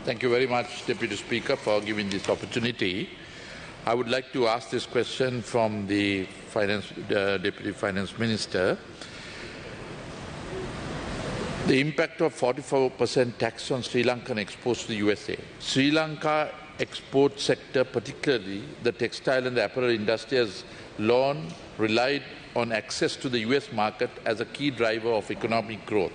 Thank you very much, Deputy Speaker, for giving this opportunity. I would like to ask this question from the Deputy Finance Minister. The impact of 44% tax on Sri Lankan exports to the USA. Sri Lanka export sector, particularly the textile and the apparel industry, has long relied on access to the US market as a key driver of economic growth.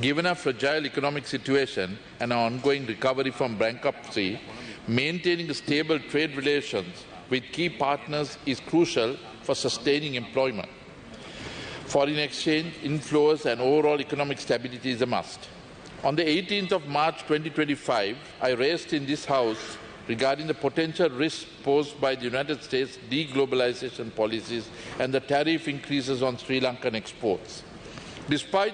Given a fragile economic situation and our ongoing recovery from bankruptcy, maintaining stable trade relations with key partners is crucial for sustaining employment. Foreign exchange inflows and overall economic stability is a must. On the 18th of March 2025, I raised in this House regarding the potential risks posed by the United States deglobalization policies and the tariff increases on Sri Lankan exports. Despite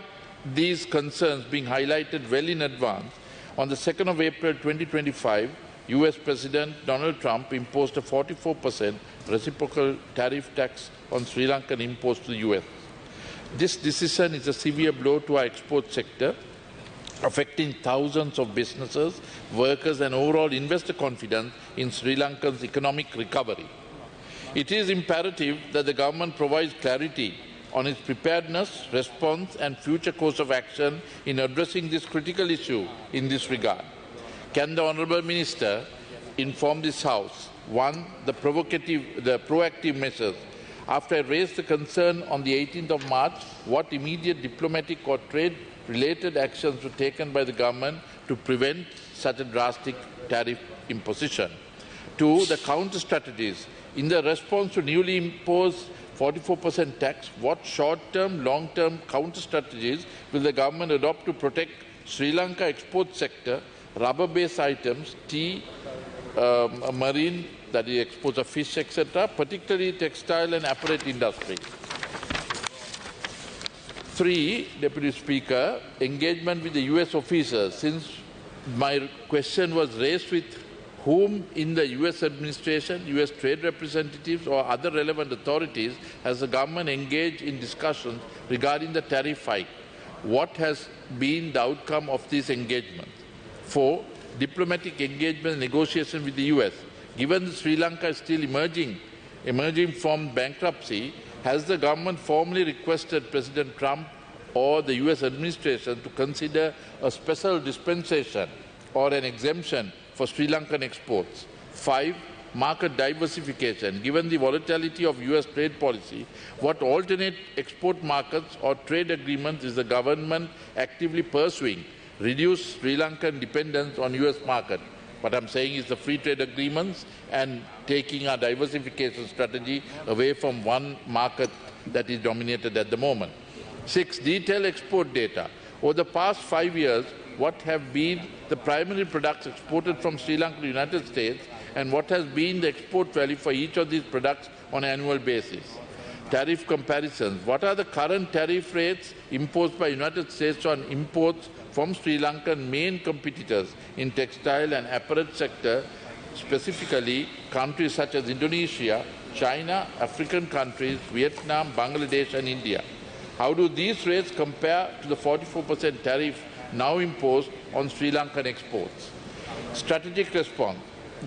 these concerns being highlighted well in advance, on the 2nd of April 2025, US President Donald Trump imposed a 44% reciprocal tariff tax on Sri Lankan imports to the US. This decision is a severe blow to our export sector, affecting thousands of businesses, workers and overall investor confidence in Sri Lanka's economic recovery. It is imperative that the government provides clarity on its preparedness, response and future course of action in addressing this critical issue in this regard. Can the Honourable Minister inform this House, 1. The proactive measures. After I raised the concern on the 18th of March, what immediate diplomatic or trade-related actions were taken by the government to prevent such a drastic tariff imposition? 2. The counter-strategies. In the response to newly imposed 44% tax, what short-term, long-term counter-strategies will the government adopt to protect Sri Lanka export sector, rubber-based items, tea, marine, that is exports of fish, etc., particularly textile and apparel industry? 3, Deputy Speaker, engagement with the US officers. Since my question was raised with whom in the US administration, US trade representatives or other relevant authorities has the government engaged in discussions regarding the tariff hike? What has been the outcome of this engagement? 4, diplomatic engagement and negotiation with the US. Given that Sri Lanka is still emerging from bankruptcy, has the government formally requested President Trump or the US administration to consider a special dispensation or an exemption for Sri Lankan exports? 5, market diversification. Given the volatility of US trade policy, what alternate export markets or trade agreements is the government actively pursuing? Reduce Sri Lankan dependence on US market. What I'm saying is the free trade agreements and taking our diversification strategy away from one market that is dominated at the moment. 6, detailed export data. Over the past 5 years, what have been the primary products exported from Sri Lanka to the United States and what has been the export value for each of these products on an annual basis? Tariff comparisons. What are the current tariff rates imposed by the United States on imports from Sri Lankan main competitors in textile and apparel sector, specifically countries such as Indonesia, China, African countries, Vietnam, Bangladesh and India? How do these rates compare to the 44% tariff now imposed on Sri Lankan exports? Strategic response.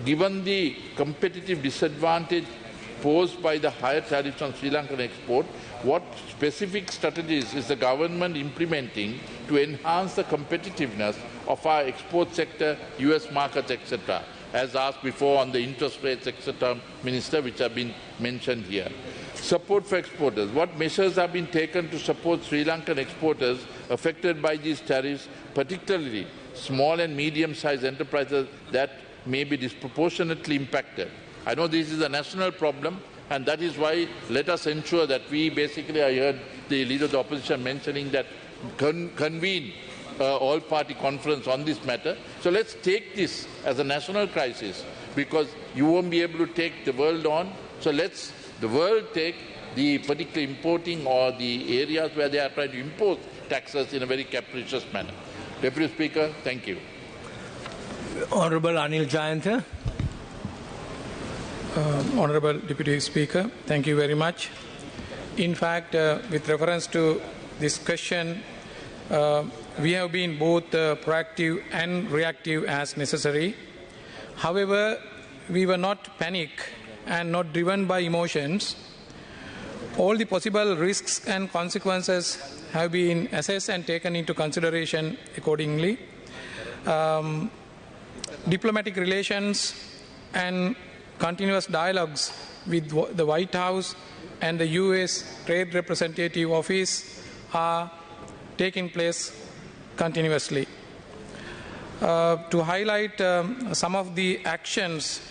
Given the competitive disadvantage posed by the higher tariffs on Sri Lankan export, what specific strategies is the government implementing to enhance the competitiveness of our export sector, US markets, etc., as asked before on the interest rates, etc., Minister, which have been mentioned here? Support for exporters. What measures have been taken to support Sri Lankan exporters affected by these tariffs, particularly small and medium-sized enterprises that may be disproportionately impacted? I know this is a national problem, and that is why let us ensure that we basically, I heard the leader of the opposition mentioning that convene all-party conference on this matter. So let's take this as a national crisis, because you won't be able to take the world on. So let's the world take the particular importing or the areas where they are trying to impose taxes in a very capricious manner. Deputy Speaker, thank you. Honourable Anil Jayantha. Honourable Deputy Speaker, thank you very much. In fact, with reference to this question, we have been both proactive and reactive as necessary. However, we were not panicked and not driven by emotions. All the possible risks and consequences have been assessed and taken into consideration accordingly. Diplomatic relations and continuous dialogues with the White House and the US Trade Representative Office are taking place continuously. To highlight some of the actions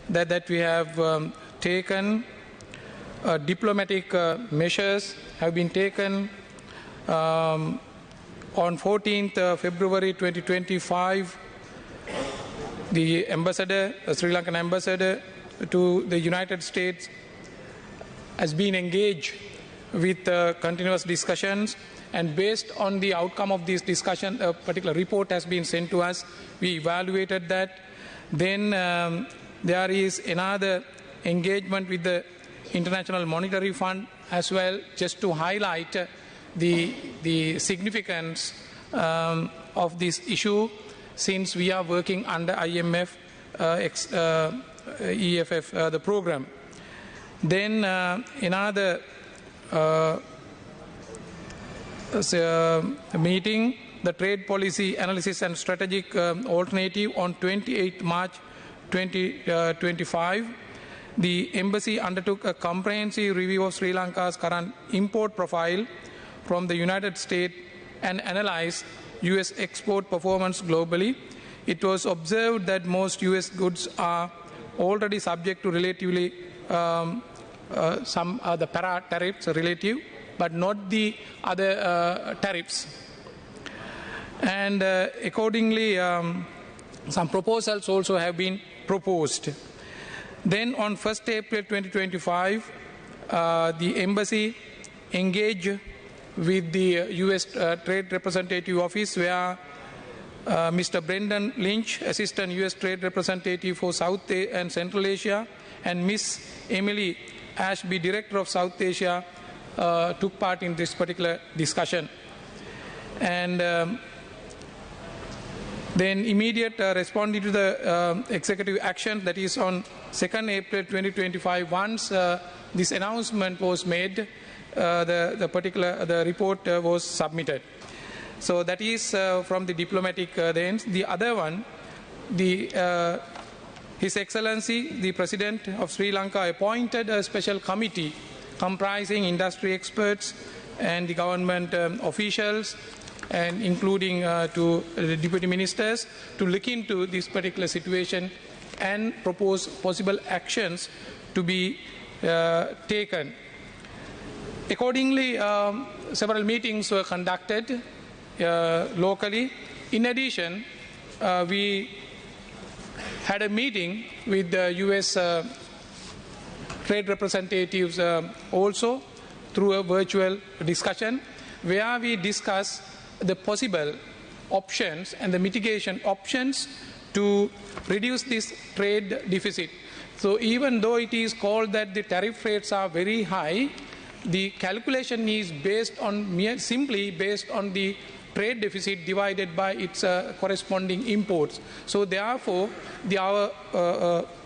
that we have taken, diplomatic measures have been taken. On 14th February 2025, the ambassador, Sri Lankan ambassador to the United States has been engaged with continuous discussions, and based on the outcome of this discussion, a particular report has been sent to us. We evaluated that. Then there is another engagement with the International Monetary Fund as well, just to highlight the significance of this issue, since we are working under IMF, EFF, the program. Then another meeting, the Trade Policy Analysis and Strategic Alternative on 28 March 2025. The embassy undertook a comprehensive review of Sri Lanka's current import profile from the United States and analyzed US export performance globally. It was observed that most US goods are already subject to relatively some the para tariffs relative, but not the other tariffs. And accordingly, some proposals also have been proposed. Then on 1st April 2025, the embassy engaged with the US Trade Representative Office, where Mr. Brendan Lynch, Assistant US Trade Representative for South and Central Asia, and Ms. Emily Ashby, Director of South Asia, took part in this particular discussion. And then immediate responding to the executive action, that is on 2nd April 2025, once this announcement was made, the report was submitted. So that is from the diplomatic ends. The other one, His Excellency, the President of Sri Lanka, appointed a special committee comprising industry experts and the government officials, and including to the deputy ministers, to look into this particular situation and propose possible actions to be taken. Accordingly, several meetings were conducted locally. In addition, we had a meeting with the US trade representatives also through a virtual discussion, where we discussed the possible options and the mitigation options to reduce this trade deficit. So even though it is called that the tariff rates are very high, the calculation is based on simply based on the trade deficit divided by its corresponding imports. So therefore, our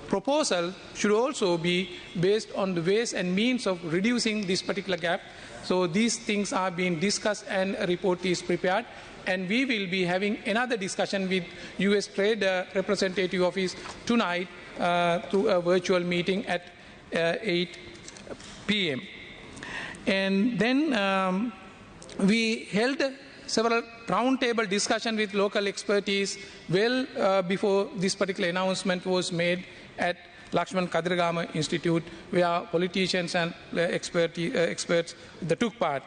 proposal should also be based on the ways and means of reducing this particular gap. So these things are being discussed and a report is prepared. And we will be having another discussion with US Trade Representative Office tonight through a virtual meeting at 8 p.m. And then we held several roundtable discussions with local expertise well before this particular announcement was made at Lakshman Kadirgama Institute, where politicians and experts took part.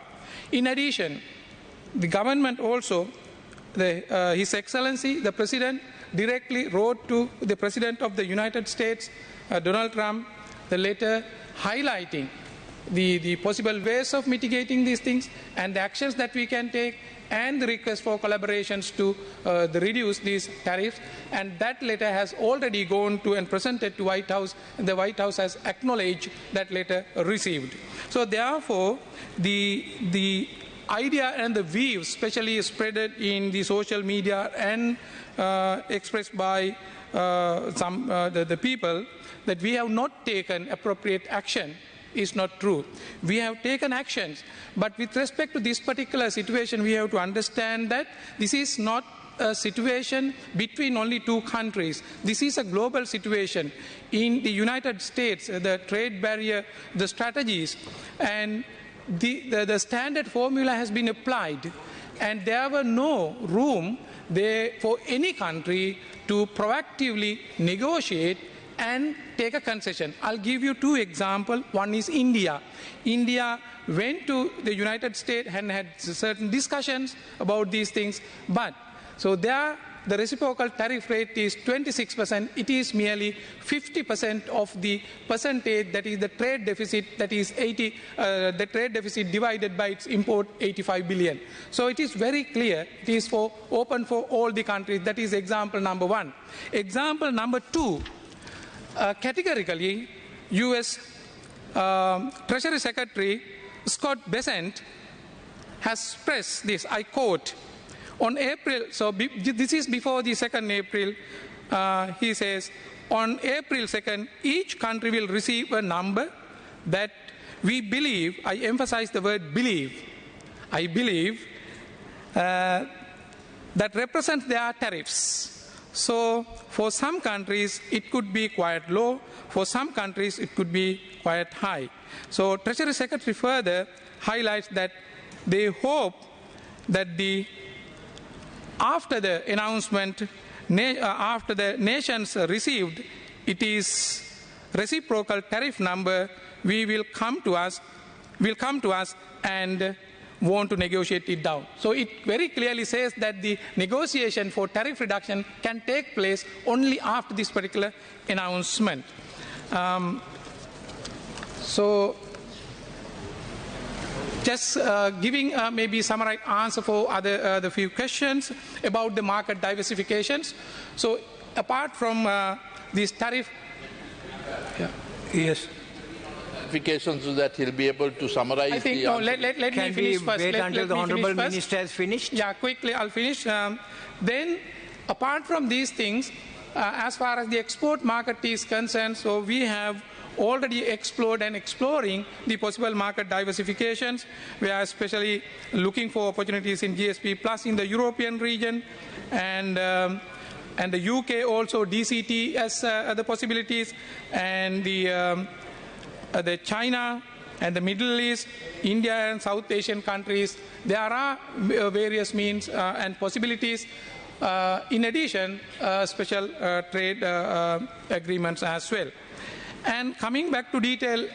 In addition, the government also, His Excellency, the President, directly wrote to the President of the United States, Donald Trump, the letter highlighting the possible ways of mitigating these things and the actions that we can take, and the request for collaborations to reduce these tariffs. And that letter has already gone to and presented to White House, and the White House has acknowledged that letter received. So therefore, the idea and the view, especially spread in the social media and expressed by the people, that we have not taken appropriate action is not true. We have taken actions, but with respect to this particular situation, we have to understand that this is not a situation between only two countries. This is a global situation. In the United States, the trade barrier, the strategies, and the standard formula has been applied, and there were no room there for any country to proactively negotiate and take a concession. I'll give you two examples. One is India. India went to the United States and had certain discussions about these things, but so there the reciprocal tariff rate is 26%. It is merely 50% of the percentage, that is the trade deficit, that is the trade deficit divided by its import, 85 billion. So it is very clear, it is open for all the countries. That is example number one. Example number two, categorically, US Treasury Secretary Scott Bessent has stressed this, I quote, on April, so this is before the 2nd April, he says, on April 2nd, each country will receive a number that we believe, I emphasize the word believe, I believe, that represents their tariffs. So for some countries, it could be quite low. For some countries, it could be quite high. So Treasury Secretary further highlights that they hope that after the announcement, after the nations received it is reciprocal tariff number, will come to us and want to negotiate it down. So it very clearly says that the negotiation for tariff reduction can take place only after this particular announcement. So just giving maybe summarized answer for the few questions about the market diversifications. So apart from this tariff, Yes. Clarification so that he'll be able to summarize. I think let me Can finish we first. wait until the Honourable Minister Minister has finished? Yeah, quickly I'll finish. Then apart from these things, as far as the export market is concerned, so we have already explored and exploring the possible market diversifications. We are especially looking for opportunities in GSP plus in the European region, and the UK also DCT as the possibilities, and the China and the Middle East, India and South Asian countries. There are various means and possibilities. In addition, special trade agreements as well. And coming back to detail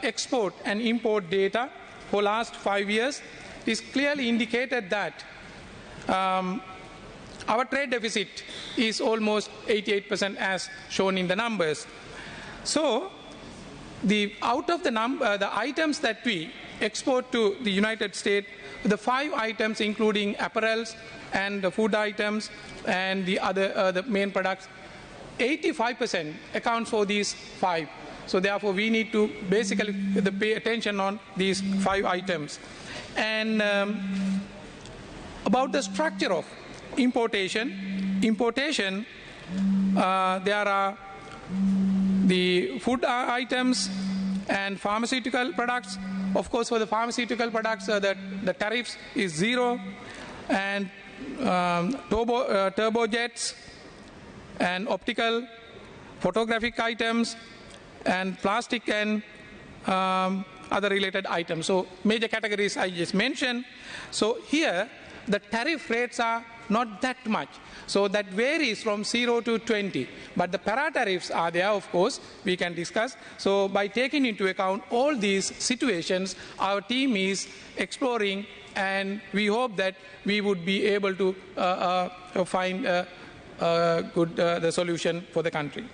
export and import data for last 5 years, it is clearly indicated that our trade deficit is almost 88% as shown in the numbers. So out of the items that we export to the United States, the 5 items including apparels and the food items and the other the main products, 85% accounts for these 5. So therefore we need to basically pay attention on these 5 items. And about the structure of importation, there are the food items and pharmaceutical products. Of course, for the pharmaceutical products, the tariffs is 0, and turbojets and optical, photographic items, and plastic and other related items. So major categories I just mentioned. So here the tariff rates are not that much. So that varies from 0 to 20. But the para-tariffs are there, of course, we can discuss. So by taking into account all these situations, our team is exploring, and we hope that we would be able to find a good the solution for the country.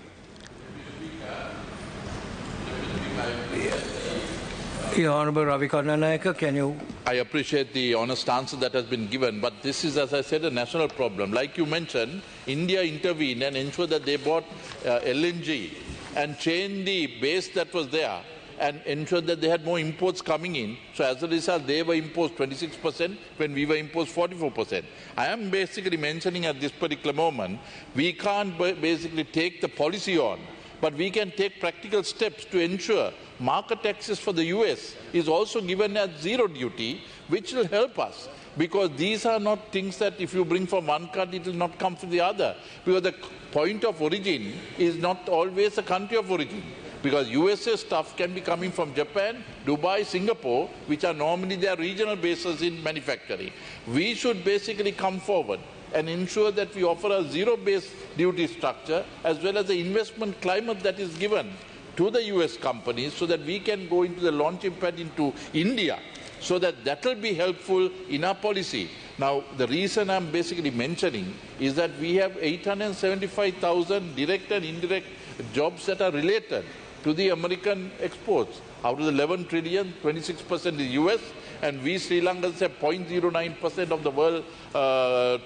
Honourable Ravi Karnanayaka, can you? I appreciate the honest answer that has been given, but this is, as I said, a national problem. Like you mentioned, India intervened and ensured that they bought LNG and changed the base that was there and ensured that they had more imports coming in. So as a result, they were imposed 26% when we were imposed 44%. I am basically mentioning at this particular moment, we can't basically take the policy on, but we can take practical steps to ensure market access for the US is also given at zero duty, which will help us. Because these are not things that if you bring from one country, it will not come from the other. Because the point of origin is not always a country of origin. Because USA stuff can be coming from Japan, Dubai, Singapore, which are normally their regional bases in manufacturing. We should basically come forward and ensure that we offer a zero-based duty structure as well as the investment climate that is given to the US companies so that we can go into the launching pad into India. So that will be helpful in our policy. Now, the reason I'm basically mentioning is that we have 875,000 direct and indirect jobs that are related to the American exports. Out of the 11 trillion, 26% is US, and we Sri Lankans have 0.09% of the world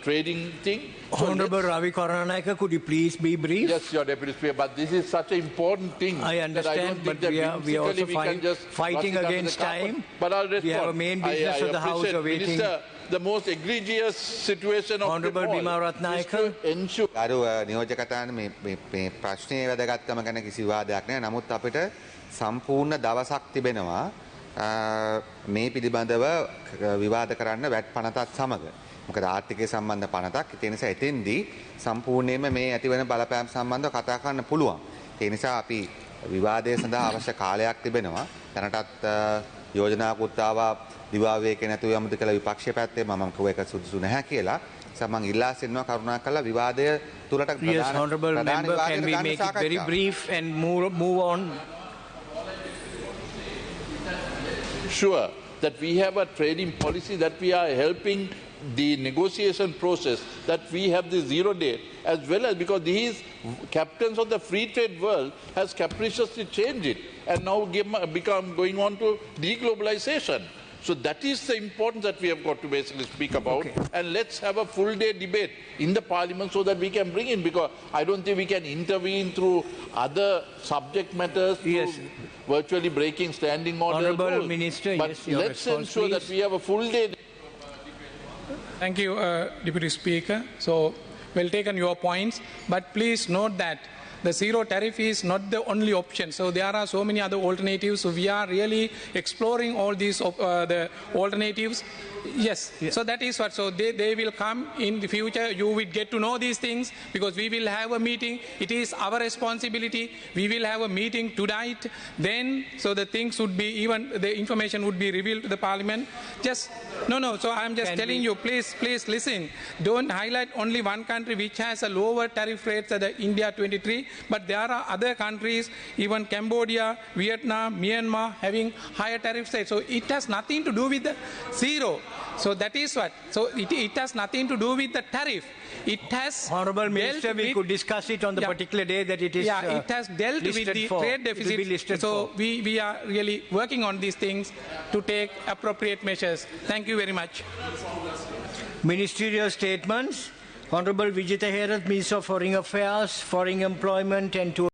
trading thing. So Honorable Ravi Karanayaka, could you please be brief? Yes, Your Deputy Speaker, but this is such an important thing. I understand, that but I we are also just fighting against time. But I'll respond. We have a main business of the House awaiting. Minister, the most egregious situation of Honorable them all Bima is Ratnayaka. to ensure. අරු නියෝජකතාවන මේ ප්‍රශ්නයේ වැදගත්කම ගැන කිසි වාදයක් නැහැ. නමුත් අපිට සම්පූර්ණ දවසක් තිබෙනවා මේ පිළිබඳව විවාද කරන්න වැට් පනතත් සමග. මොකද ආර්ථිකය සම්බන්ධ පනතක්. ඒ නිසා එතෙන්දී සම්පූර්ණයෙන්ම මේ ඇතිවන බලපෑම් සම්බන්ධව කතා කරන්න පුළුවන්. ඒ නිසා අපි විවාදය සඳහා අවශ්‍ය කාලයක් තිබෙනවා. දැනටත් යෝජනාවකුත් ආවා දිවාවේකේ නැතුව යමුද කියලා විපක්ෂයේ පැත්තේ මම කිව්ව එක සුදුසු නැහැ කියලා. මම ඉල්ලා සිටිනවා කරුණාකරලා විවාදය තුලට Yes, Honorable Member, can we make it very brief and move on? Sure that we have a trading policy that we are helping the negotiation process, that we have the zero date, as well as because these captains of the free trade world has capriciously changed it and now become going on to deglobalization. So that is the importance that we have got to basically speak about. Okay. And let's have a full day debate in the parliament so that we can bring in, because I don't think we can intervene through other subject matters, Yes. through virtually breaking standing orders. Honorable Minister, but yes, your let's response, ensure please. that we have a full day. Thank you, Deputy Speaker. So, well taken your points, but please note that the zero tariff is not the only option. So there are so many other alternatives. So we are really exploring all these the alternatives. Yes. Yeah. So that is what. So they will come in the future. You will get to know these things because we will have a meeting. It is our responsibility. We will have a meeting tonight. Then, so the things would be even the information would be revealed to the Parliament. Just no. So I am just telling you. Please listen. Don't highlight only one country which has a lower tariff rates than the India 23. But there are other countries, even Cambodia, Vietnam, Myanmar, having higher tariff rates. So it has nothing to do with the zero. So that is what. So it has nothing to do with the tariff. It has Honorable Minister, we could discuss it on the particular day that it is it has dealt with the trade deficit. So we are really working on these things to take appropriate measures. Thank you very much. Ministerial statements. Honorable Vijita Herath, Minister of Foreign Affairs, Foreign Employment and Tourism.